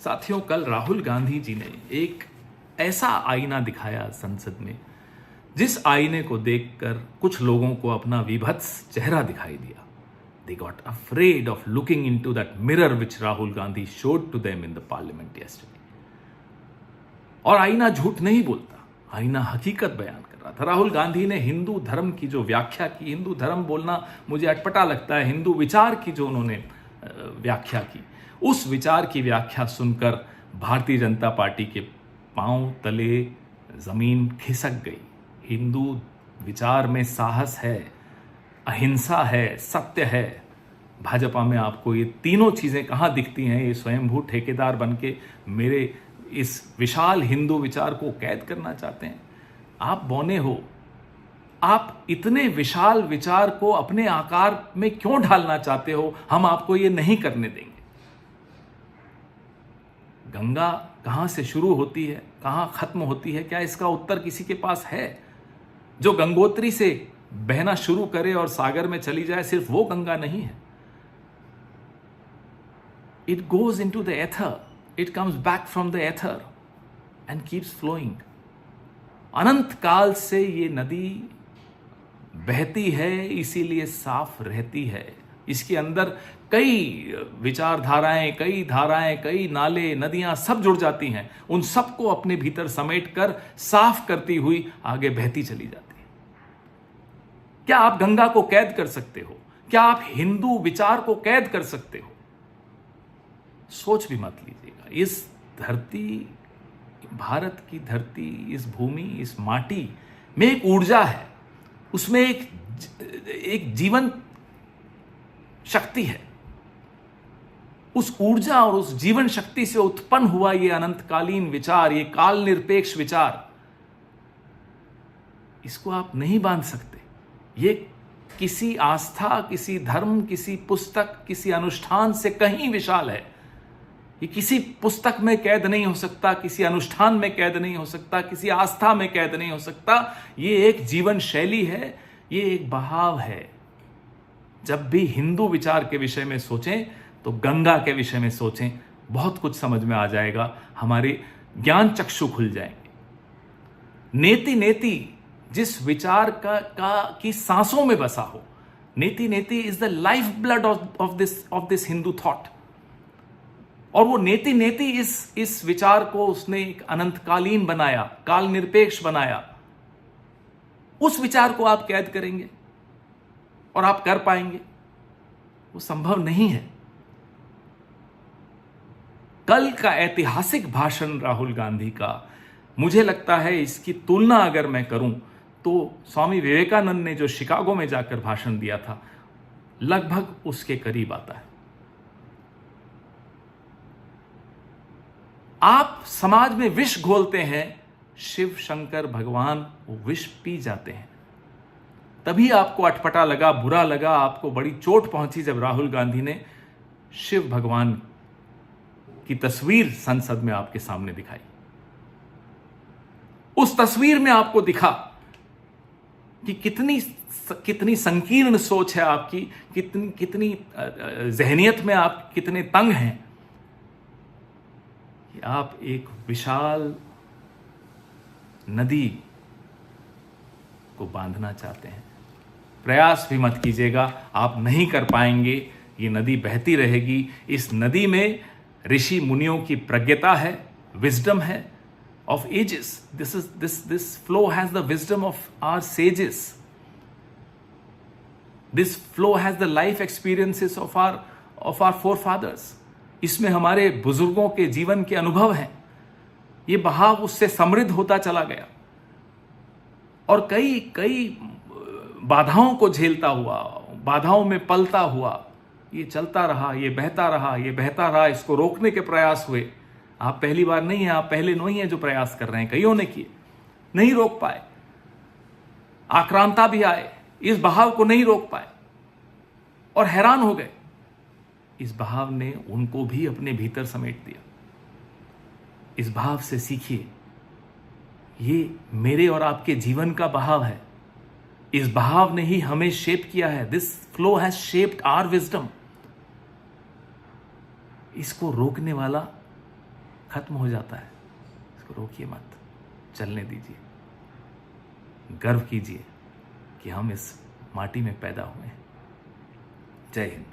साथियों, कल राहुल गांधी जी ने एक ऐसा आईना दिखाया संसद में, जिस आईने को देखकर कुछ लोगों को अपना विभत्स चेहरा दिखाई दिया. They got afraid of looking into that mirror which Rahul Gandhi showed to them in the parliament yesterday. और आईना झूठ नहीं बोलता, आईना हकीकत बयान कर रहा था. राहुल गांधी ने हिंदू धर्म की जो व्याख्या की, हिंदू धर्म बोलना मुझे अटपटा लगता है, हिंदू विचार की जो उन्होंने व्याख्या की, उस विचार की व्याख्या सुनकर भारतीय जनता पार्टी के पांव तले जमीन खिसक गई. हिंदू विचार में साहस है, अहिंसा है, सत्य है. भाजपा में आपको ये तीनों चीजें कहां दिखती हैं? ये स्वयंभू ठेकेदार बनके मेरे इस विशाल हिंदू विचार को कैद करना चाहते हैं. आप बौने हो, आप इतने विशाल विचार को अपने आकार में क्यों ढालना चाहते हो? हम आपको ये नहीं करने देंगे. गंगा कहां से शुरू होती है, कहां खत्म होती है, क्या इसका उत्तर किसी के पास है? जो गंगोत्री से बहना शुरू करे और सागर में चली जाए, सिर्फ वो गंगा नहीं है. It goes into the ether, it comes back from the ether and keeps flowing. अनंत काल से ये नदी बहती है, इसीलिए साफ रहती है. इसके अंदर कई विचारधाराएं, कई धाराएं, कई नाले, नदियां सब जुड़ जाती हैं. उन सबको अपने भीतर समेटकर साफ करती हुई आगे बहती चली जाती है. क्या आप गंगा को कैद कर सकते हो? क्या आप हिंदू विचार को कैद कर सकते हो? सोच भी मत लीजिएगा. इस धरती, भारत की धरती, इस भूमि, इस माटी में एक ऊर्जा है, उसमें एक जीवन शक्ति है. उस ऊर्जा और उस जीवन शक्ति से उत्पन्न हुआ ये अनंतकालीन विचार, ये काल निरपेक्ष विचार, इसको आप नहीं बांध सकते. ये किसी आस्था, किसी धर्म, किसी पुस्तक, किसी अनुष्ठान से कहीं विशाल है. ये किसी पुस्तक में कैद नहीं हो सकता, किसी अनुष्ठान में कैद नहीं हो सकता, किसी आस्था में कैद नहीं हो सकता. ये एक जीवन शैली है, ये एक बहाव है. जब भी हिंदू विचार के विषय में सोचें तो गंगा के विषय में सोचें, बहुत कुछ समझ में आ जाएगा, हमारे ज्ञान चक्षु खुल जाएंगे. नेति नेति जिस विचार की सांसों में बसा हो, नेति नेति is the life blood of this Hindu thought. और वो नेति नेति इस विचार को उसने एक अनंतकालीन बनाया, काल निरपेक्ष बनाया. उस विचार को आप कैद करेंगे और आप कर पाएंगे? वो संभव नहीं है. कल का ऐतिहासिक भाषण राहुल गांधी का, मुझे लगता है इसकी तुलना अगर मैं करूं तो स्वामी विवेकानंद ने जो शिकागो में जाकर भाषण दिया था, लगभग उसके करीब आता है. आप समाज में विष घोलते हैं, शिव शंकर भगवान वो विष पी जाते हैं. तभी आपको अटपटा लगा, बुरा लगा, आपको बड़ी चोट पहुंची जब राहुल गांधी ने शिव भगवान की तस्वीर संसद में आपके सामने दिखाई. उस तस्वीर में आपको दिखा कि कितनी संकीर्ण सोच है आपकी, कितनी जहनियत में आप कितने तंग हैं कि आप एक विशाल नदी को बांधना चाहते हैं. प्रयास भी मत कीजिएगा, आप नहीं कर पाएंगे. ये नदी बहती रहेगी. इस नदी में ऋषि मुनियों की प्रज्ञता है, विजडम है of ages. This flow has the wisdom of our sages. This flow has the life experiences of our forefathers. इसमें हमारे बुजुर्गों के जीवन के अनुभव हैं. ये बहाव उससे समृद्ध होता चला गया और कई बाधाओं को झेलता हुआ, बाधाओं में पलता हुआ ये चलता रहा, ये बहता रहा. इसको रोकने के प्रयास हुए. आप पहली बार नहीं है, आप पहले नहीं है जो प्रयास कर रहे हैं, कईयों ने किए, नहीं रोक पाए. आक्रांता भी आए, इस बहाव को नहीं रोक पाए और हैरान हो गए. इस बहाव ने उनको भी अपने भीतर समेट दिया. इस बहाव से सीखिए, ये मेरे और आपके जीवन का बहाव है. इस बहाव ने ही हमें शेप किया है. This flow has shaped our wisdom. इसको रोकने वाला खत्म हो जाता है, इसको रोकिए मत, चलने दीजिए। गर्व कीजिए कि हम इस माटी में पैदा हुए हैं। जय हिंद।